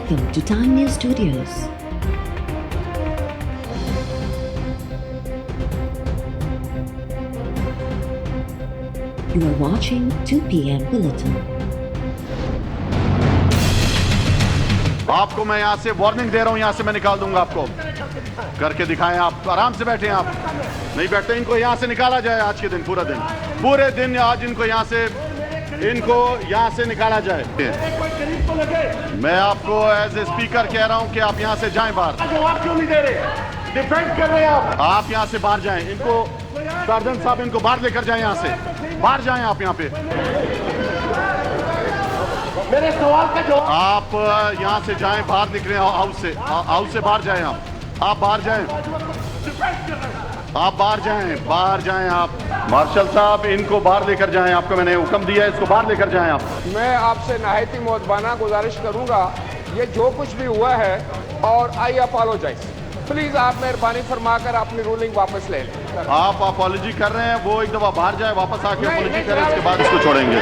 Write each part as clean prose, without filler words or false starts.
Welcome to Time News Studios. You are watching 2 p.m. Bulletin. आपको मैं यहाँ से वार्निंग दे रहा हूँ, यहाँ से मैं निकाल दूंगा आपको। करके दिखाएं, आप आराम से बैठे, आप नहीं बैठते, इनको यहाँ से निकाला जाए आज के दिन, पूरे दिन आज इनको यहाँ से निकाला जाए। मैं आपको एज ए स्पीकर कह रहा हूँ कि आप यहाँ से जाएं बाहर। जवाब क्यों नहीं दे रहे? डिफेंड कर रहे हैं आप यहाँ से बाहर जाएं। इनको सर्जन साहब इनको बाहर लेकर जाएं, यहाँ से बाहर जाएं आप यहाँ पे। मेरे सवाल का जवाब। आप यहाँ से जाएं, बाहर निकले हाउस से बाहर जाएं। आप बाहर जाएं, आप बाहर जाएं आप। मार्शल साहब इनको बाहर लेकर जाएं, आपको मैंने हुक्म दिया है, इसको बाहर लेकर जाएं आप। मैं आपसे नहायती मोहब्बाना गुजारिश करूंगा, ये जो कुछ भी हुआ है, और आई अपोलोजाइज, प्लीज आप मेहरबानी फरमाकर अपनी रूलिंग वापस ले लें। आप अपॉलॉजी कर रहे हैं, वो एक दफा बाहर जाए, वापस आके अपॉलॉजी करें, उसके बाद इसको छोड़ेंगे।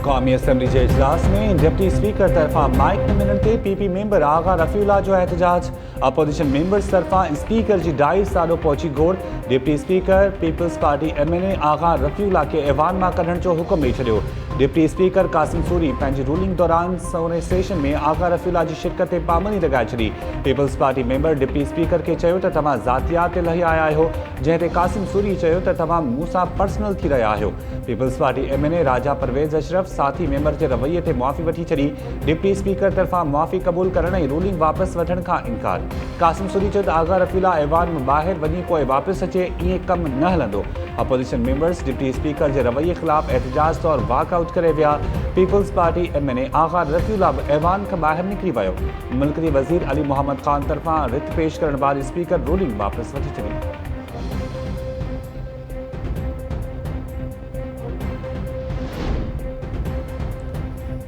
कौमी असम्बली के इजलास में डिप्टी स्पीकर तरफा माइक न मिलण ते पीपी मेंबर आगा रफ़ीउल्लाह जो एहतजाज। अपोजिशन मेंबर्स तरफा स्पीकर जी डाइस साॾो पहुची गोड़। Deputy speaker Peoples Party MNA Agha Rafiullah के ऐवान मां कढण जो हुक्म ॾेई छॾियो। डिप्टी स्पीकर कासिम सूरी पंहिंजी रूलिंग दौरान सोने सेशन में आगा रफ़ीउल्लाह जी शिरकत ते पाबंदी लॻाए छॾी। Peoples Party member deputy speaker खे चयो त तव्हां ज़ातियात ते लही आया आहियो, जंहिं ते कासिम सूरी चयो त तव्हां मूंसां पर्सनल थी रहिया आहियो। पीपल्स पार्टी MNA राजा परवेज़ अशरफ साथी मेंबर जे रवैये ते मुआफ़ी वठी छॾी। डिप्टी स्पीकर तरफ़ां मुआफ़ी क़बूल करण ऐं रूलिंग वापसि वठण खां इनकार। कासिम सूरी चयो त आगा रफ़ीउल्लाह ऐवान में ॿाहिरि वञी पोइ वापसि अचे, ईअं कमु न हलंदो। अपोजिशन मेंबर्स डिप्टी स्पीकर जे रवैये ख़िलाफ़ एहतजाज तौरु वॉकआउट करे विया। पीपल्स पार्टी MNA आगा रफ़ीउल्लाह ऐवान खां ॿाहिरि निकिरी वियो। मुल्क जे वज़ीर अली मोहम्मद ख़ान तरफ़ां रिथ पेश करण वारी स्पीकर रूलिंग वापसि वठी छॾी।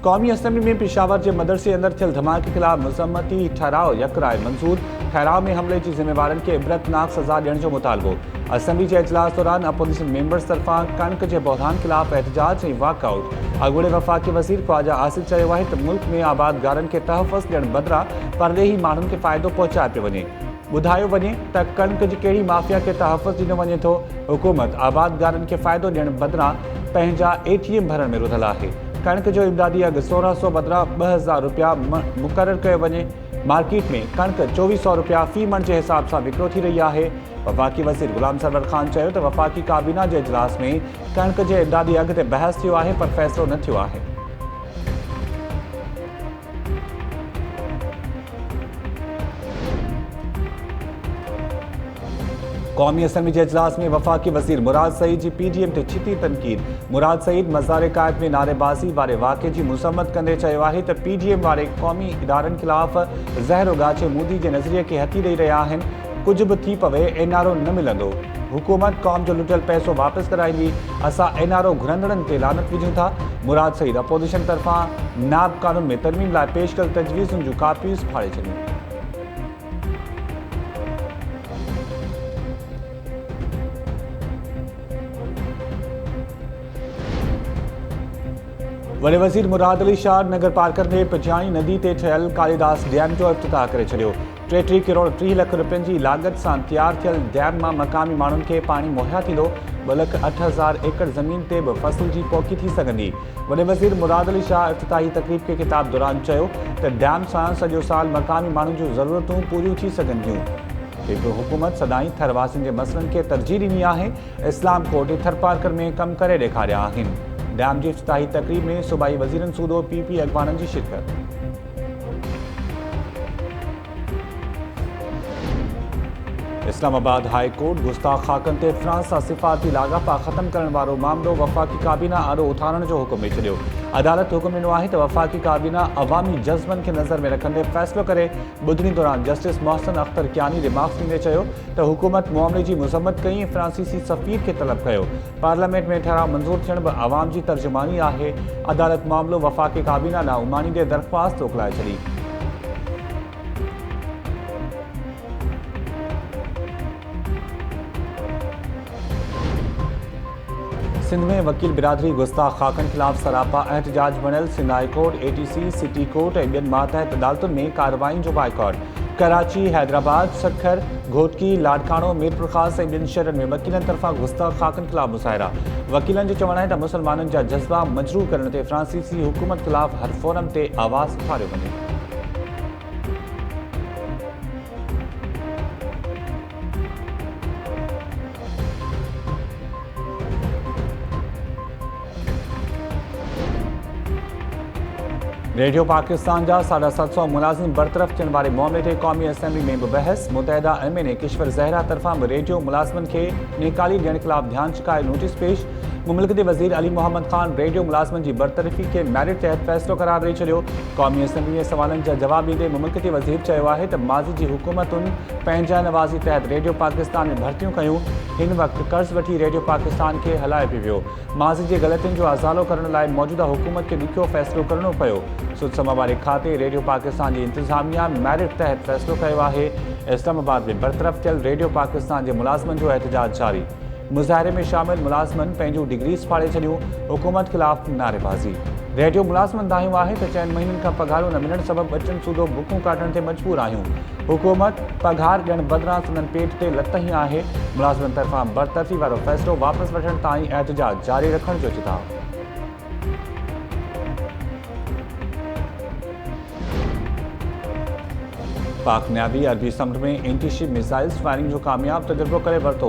कौमी असम्बली में पेशावर के मदरसे अंदर थियल धमाके के खिलाफ मज़म्मती ठहराव यकराय मंजूर। ठहराव में हमले की जिम्मेवारन के इबरतनाक सजा ॾियण जो मुतालबो। असम्बली के इजलास दौरान अपोजिशन मेंबर्स तरफा कणक के बहरान खिलाफ एहतजाज और वॉकआउट। अॻूणे वफ़ाक़ी वज़ीर ख्वाजा आसिफ चयो आहे त मुल्क में आबादगारन के तहफ़्फ़ुज़ ॾियण बदिरां परदेही माण्हुनि के फ़ाइदो पहुचाए पियो वञे। ॿुधायो वञे त कणक जी कहिड़ी माफ़िया के तहफ़्फ़ुज़ ॾिनो वञे थो। हुकूमत आबादगारन के फ़ाइदो ॾियण बदिरां पंहिंजा ATM भरण में रुधल आहे। कणक जो इमदादी अघु 1600 बदिरां 2000 रुपया मुक़ररु कयो वञे। मार्केट में कणक 2400 रुपया फ़ी मण के हिसाब से विकिरो थी रही है। वफ़ाक़ी वज़ीर ग़ुलाम सरवर ख़ान चयो त वफ़ाक़ी काबीना के इजलास में कणक के इमदादी अघु ते बहस थियो आहे, पर फ़ैसिलो न थियो आहे। कौमी असम्बली के इजलास में वफ़ाक़ी वज़ीर मुराद सईद जी PDM ते छिती तनक़ीद। मुराद सईद मज़ार कायद में नारेबाज़ी वारे वाक़े की मुसम्मत कंदे चयो आहे त PDM वारे क़ौमी इदारनि ख़िलाफ़ ज़हर उगाचे मोदी के नज़रिए के हथी ॾेई रहिया आहिनि। कुछ भी थी पवे, NRO न मिलंदो। हुकूमत कौम जो लुटियल पैसो वापस कराईंदी। असां NRO घुरंदड़नि ते लानत विझूं था। मुराद सईद अपोजिशन तरफ़ां नाब कानून में तरमीम लाइ पेश कयल तजवीज़ुनि जूं कापियूं फाड़े छॾियूं। वॾे वज़ीर मुराद अली शाह नगर पार्कर में पिजाणी नदी ते ठहियल कालीदास डैम जो इफ़्तिताह करे छॾियो। 33 करोड़ 30 लख रुपयनि जी लागत सां तैयार थियल डैम मां मक़ामी माण्हुनि खे पाणी मुहैया थींदो। 2,08,000 एकड़ ज़मीन ते बि फ़सुल जी पोखी थी सघंदी। वॾे वज़ीर मुराद अली शाह इफ़्तिताही तक़रीब के ख़िताब दौरान चयो त डैम सां सॼो साल मक़ामी माण्हुनि जूं ज़रूरतूं पूरियूं थी सघंदियूं। हुकूमत सदाईं थरवासियुनि जे मसइलनि खे तरजीह ॾिनी आहे। इस्लाम कोट ऐं थर पार्कर में कमु करे ॾेखारिया आहिनि। डैम की इफ़्तिताही तक़रीब में सूबाई वज़ीरनि सूदो PP अॻवाननि की शिरकत। इस्लामाबाद हाई कोर्ट गुस्ताख ख़ाकनि ते फ्रांस सां सिफ़ारती लाॻापा ख़त्म करण वारो मामलो वफ़ाक़ी काबीना आॾो उथारण जो हुकुम ॾेई छॾियो। अदालत हुकुम ॾिनो आहे त वफ़ाक़ी काबीना अवामी जज़्बनि खे नज़र में रखंदे फ़ैसिलो करे। ॿुधणी दौरान जस्टिस मोहसिन अख्तर कियानी रिमार्क्स ॾींदे चयो त हुकूमत मामले की मज़म्मत कई। फ्रांसीसी सफ़ीर के तलब कयो। पार्लियामेंट में ठहराव मंज़ूर थियण बि अवाम जी तर्जुमानी आहे। अदालत मामलो वफ़ाक़ी काबीना ॾांहुं उमानींदे दरख़्वास्त मोकिलाए छॾी। सिंध में वकील बिरादरी गुस्ताख खाकन खिलाफ सरापा एहतजाज बनल। Sindh high court, ATC, city court ऐं ॿियनि मातहत अदालतुनि में कार्रवाइयुनि जो बाइकॉट। कराची, हैदराबाद, सखर, घोटकी, लाड़काणो, मीरपुर ख़ास ऐं ॿियनि शहरनि में वकीलनि तरफ़ां गुस्ताख खाकन खिलाफ मुज़ाहिरा। वकीलनि जो चवणु आहे त मुसलमाननि जा जज़्बा मजरूह करण ते फ्रांसीसी हुकूमत ख़िलाफ़ हर फोरम ते आवाज़ उथारियो वञे। रेडियो पाकिस्तान जा 750 मुलाज़िम बरतरफ़ थियण वारे मामले ते क़ौमी असेंबली में बि बहस। मुतहदा MNA किश्वर ज़हरा तरफ़ां बि रेडियो मुलाज़िमनि खे निकाली ॾियण ख़िलाफ़ ध्यान छिकाए नोटिस पेश। मुमलिकत वज़ीर अली मोहम्मद ख़ान रेडियो मुलाज़िमनि जी बरतरफ़ी खे मैरिट तहत फ़ैसिलो करार ॾेई छॾियो। क़ौमी असेंबली में सवालनि जा जवाब ॾींदे मुमलिकती वज़ीर चयो आहे त माज़ी जी हुकूमतुनि पंहिंजा नवाज़ी तहत रेडियो पाकिस्तान में भर्तियूं कयूं। हिन वक़्तु कर्ज़ वठी रेडियो पाकिस्तान खे हलाए पियो वियो। माज़ी जे ग़लतियुनि जो अज़ालो करण लाइ मौजूदा हुकूमत खे ॾुखियो फ़ैसिलो करणो पियो। सुदसम वारे खाते रेडियो पाकिस्तान जी इंतज़ामिया मैरिट तहत फ़ैसिलो कयो आहे। इस्लामाबाद में बरतरफ़ थियल रेडियो पाकिस्तान जे मुलाज़िमनि जो एहतजाज जारी। मुज़ाहिरे में शामिल मुलाज़िमनि पंहिंजूं डिग्रीज़ फाड़े छॾियूं। हुकूमत ख़िलाफ़ नारेबाज़ी। रेडियो मुलाज़िमनि दाहियो आहे त 4 महीननि खां पघारूं न मिलण सबबि अचनि सूदो बुकूं काटण ते मजबूर आहियूं। हुकूमत पघार ॾियण बदिरां संदनि पेट ते लत ई आहे। मुलाज़िमनि तरफ़ां बरतरफ़ी वारो फ़ैसिलो वापसि वठण ताईं एहतजाज जारी रखण जो चिताब। पाक नावी अरबी समुंड में एंटीशिप मिसाइल्स फायरिंग जो कामयाब तजुर्बो करे वरितो।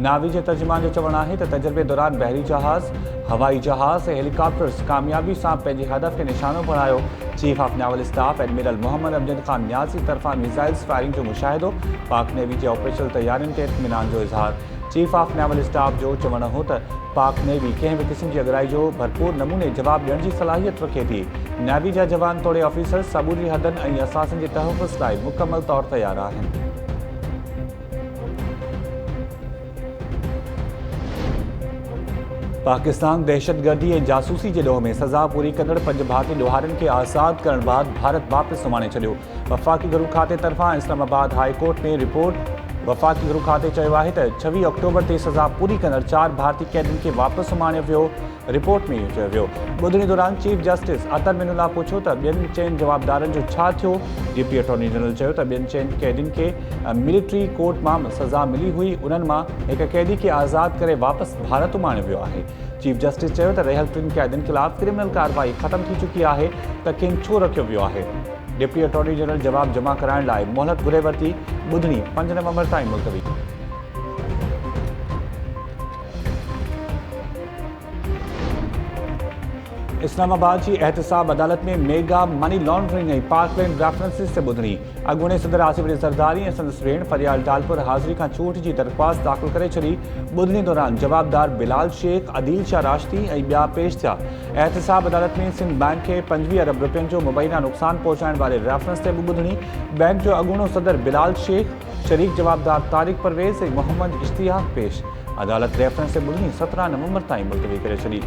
नावी जे तर्जुमान जो चवणु आहे त तजुर्बे दौरान बहरी जहाज़, हवाई जहाज़ ऐं हेलीकॉप्टर्स कामयाबी सां पंहिंजे हदफ़ खे निशानो बणायो। Chief of naval staff admiral Mohammad Amjad Khan Niazi तरफ़ां मिसाइल्स फायरिंग जो मुशाहिदो। पाक नेवी जे ऑपरेशनल तैयारियुनि ते इत्मीनान जो इज़हार। चीफ ऑफ नेवल स्टाफ जो चवणु हो त पाक नेवी कंहिं बि क़िस्म जी अगराई जो भरपूर नमूने जवाब ॾियण जी सलाहियत रखे थी। नेवी जा जवान तोड़े ऑफिसर साबूरी हदनि ऐं असासनि जे तहफ़ुज़ लाइ मुकमल तौर तैयार आहिनि। पाकिस्तान दहशतगर्दी ऐं जासूसी जे ॾोह में सज़ा पूरी कंदड़ 5 भारतीय ॾोहारियुनि खे आज़ादु करण बाद भारत वापसि सुम्हारे छॾियो। वफ़ाक़ी गुरू खाते तरफ़ां इस्लामाबाद हाई कोर्ट में रिपोर्ट। वफ़ाक़ी गुरू खाते चयो आहे त 26 अक्टूबर ते सज़ा पूरी कंदड़ 4 भारतीय कैदियुनि खे वापसि सुम्हारियो वियो। रिपोर्ट में इहो चयो वियो। ॿुधणी दौरान चीफ जस्टिस अतर मिनुल्ला पुछियो त ॿियनि 4 जवाबदारनि जो छा थियो। डिप्टी अटॉर्नी जनरल चयो त ॿियनि 4 कैदियुनि खे मिलिट्री कोर्ट मां सज़ा मिली हुई। उन्हनि मां हिकु कैदी खे आज़ादु करे वापसि भारत उमाणियो वियो आहे। चीफ जस्टिस चयो त रहियल 3 कैदियुनि ख़िलाफ़ क्रिमिनल कार्रवाई ख़तम थी चुकी आहे त खेनि छो रखियो वियो आहे। डिप्टी अटॉर्नी जनरल जवाब जमा कराइण लाइ मोहलत घुरे वरिती। ॿुधणी 5 नवंबर ताईं मुलतवी। इस्लामाबाद की एहतसाब अदालत में मेगा मनी लॉन्ड्रिंग ऐं पार्कलैंड रेफरेंसिस से ॿुधणी। अॻूणे सदर आसिफ अली ज़रदारी ऐं संदसि भेण फरियाल टालपुर हाज़िरी खां छूट जी दरख़्वास्त दाख़िल करे छॾी। ॿुधणी दौरान जवाबदार बिलाल शेख, अदील शाह राशदी ऐं ॿिया पेश थिया। एहतसाब अदालत में सिंध बैंक खे 25 अरब रुपयनि जो मुबैना नुक़सान पहुचाइण वारे रेफरेंस ते बि ॿुधणी। बैंक जो अॻूणो सदर बिलाल शेख, शरीक जवाबदार तारिक परवेज़ ऐं मोहम्मद इश्तियाक पेश। अदालत रेफरेंस ते ॿुधणी 17 नवंबर ताईं मुलतवी करे छॾी।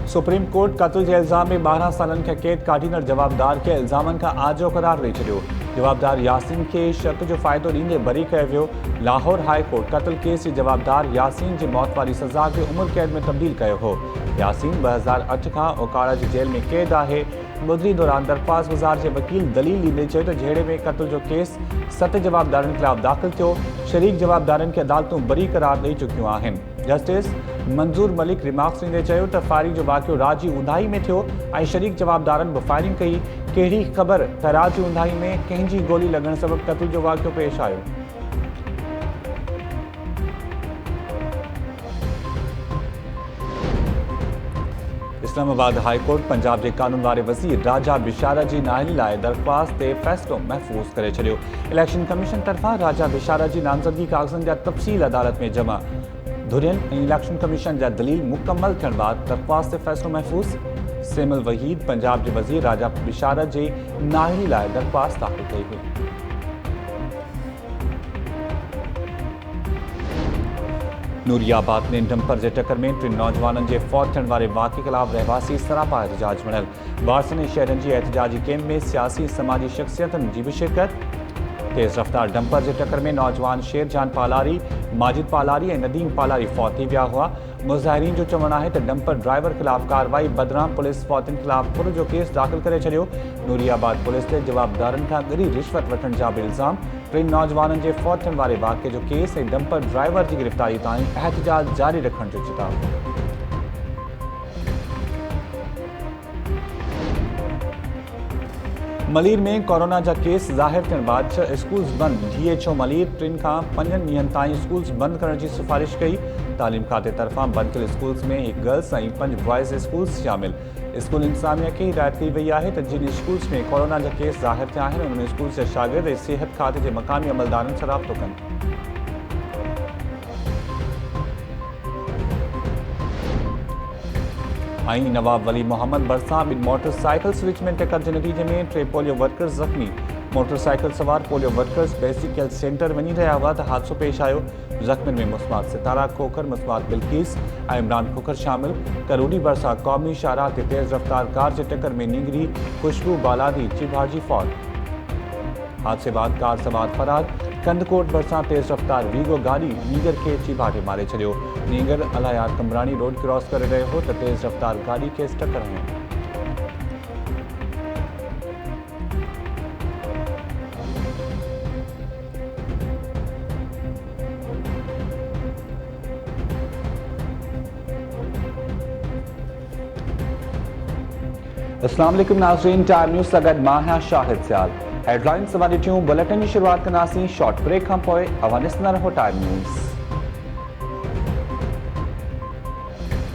सुप्रीम कोर्ट कत्ल के इल्ज़ाम में 12 सालनि खे कैद काटींदड़ जवाबदार के इल्ज़ामनि खां आजो करार ॾेई छॾियो। जवाबदार यासीन के शक जो फ़ाइदो ॾींदे बरी कयो वियो। लाहौर हाई कोर्ट कत्ल केस जे जवाबदार यासीन जी मौत वारी सज़ा खे उम्र कैद में तब्दील कयो हो। यासीन 2008 खां ओकाड़ा जी जेल में कैद आहे। ॿुधणी दौरान दरख़्वास्त गुज़ार जे वकील दलील ॾींदे चयो त झेड़े में कत्ल जो केस 7 जवाबदारनि ख़िलाफ़ दाख़िल थियो। शरीक जवाबदारनि खे अदालतूं बरी करार ॾेई चुकियूं आहिनि। जस्टिस मंज़ूर मलिक रिमार्क्स ॾींदे चयो त फायरिंग जो वाक़ियो रात जी ऊंदाही में थियो ऐं शरीक जवाबदारनि बि फायरिंग कई। कहिड़ी ख़बर त रात जी ऊंदाही में कंहिंजी गोली लॻण सबबि क़त्ल जो वाक़ियो पेश आयो। इस्लामाबाद हाई कोर्ट पंजाब के कानून वारे वज़ीर राजा बिशारा जी नाअहली लाइ दरख़्वास्त ते फ़ैसिलो महफ़ूज़ करे छॾियो। इलेक्शन कमीशन तरफ़ां राजा बिशारा जी नामज़दगी कागज़नि जा तफ़सील अदालत में जमा। धुरियन ऐं इलेक्शन कमीशन जा दलील मुकम्मल थियण बाद दरख़्वास्त ते फ़ैसिलो महफ़ूज़। सेमल वहीद पंजाब के वज़ीर राजा बिशारा जे नाअहली लाइ दरख़्वास्त दाख़िल कई हुई। नूरियाबाद में डंपर जे टक्कर में 3 नौजवाननि जे फौत थियण वारे वाक़े ख़िलाफ़ रहवासी सरापा एहतजाज मिलियल। बारसने शहरनि जी एहतजाजी कैंप में सियासी समाजी शख्सियतनि जी भी शिरकत। तेज़ रफ्तार डंपर जे टक्कर में नौजवान शेरजान पालारी, माजिद पालारी ऐं नदीम पालारी फौत थी विया हुआ। मुज़ाहिरीन जो चवणु आहे त डंपर ड्राइवर ख़िलाफ़ कार्रवाई बदिरां पुलिस फौतियुनि ख़िलाफ़ पुर जो केस दाख़िल करे छॾियो। नूरियाबाद पुलिस ते जवाबदारनि खां ॻरी रिश्वत वठण जा बि इल्ज़ाम। 3 नौजवाननि जे फौत थियण वारे वाक़े जो केस ऐं डंपर ड्राइवर जी गिरफ़्तारी ताईं एहतजाज जारी रखण जो चिताव। मलीर में कोरोना जा केस ज़ाहिर थियण बाद 6 स्कूल्स बंद। DHO मलीर 3 खां 5 ॾींहनि ताईं स्कूल्स बंद करण जी सिफ़ारिश कई। तालीम खाते तरफ़ां बंद थियल स्कूल्स में 1 गर्ल्स ऐं 5 बॉयज़ स्कूल्स शामिल। स्कूल इंतज़ामिया खे हिदायत कई वई आहे त जिन स्कूल्स में कोरोना जा केस ज़ाहिर थिया आहिनि उन स्कूल्स जा शागिर्द ऐं सिहत खाते जे मक़ामी अमलदारनि सां राब्तो कनि। ऐं नवाब वली मोहम्मद भरिसां 2 मोटरसाइकिल्स विच में टक्कर जे नतीजे में 3 पोलियो वर्कर्स ज़ख़्मी। मोटरसाइकिल सवार polio workers basic health centre वञी रहिया हुआ त हादसो पेश आयो। ज़ख़्मियुनि में मुस्मात सितारा खोखर, मुस्मात बिल्किस ऐं इमरान खोखर शामिल। करोड़ी भरिसां क़ौमी शाहराह ते तेज़ रफ्तार कार जे टक्कर में नींगरी खुशबू बालादी चिभाजी फौत। हादसे बाद कार सवार फरार। कंदकोट भरिसां तेज़ रफ्तार वीगो गाड़ी नींगर खे चिभाटे मारे छॾियो। नींगर अलायार कमरानी रोड क्रॉस करे रहियो हो त तेज़ रफ्तार गाड़ी खे टक्कर हंयो। अस्सलाम वालेकुम नाज़रीन, टाइम न्यूज़ सां गॾु मां आहियां शाहिद सियाल। हेडलाइन्स वारी टियूं बुलेटिन जी शुरूआत कंदासीं शॉर्ट ब्रेक खां पोइ। अवां ॾिसंदा रहो टाइम न्यूज़।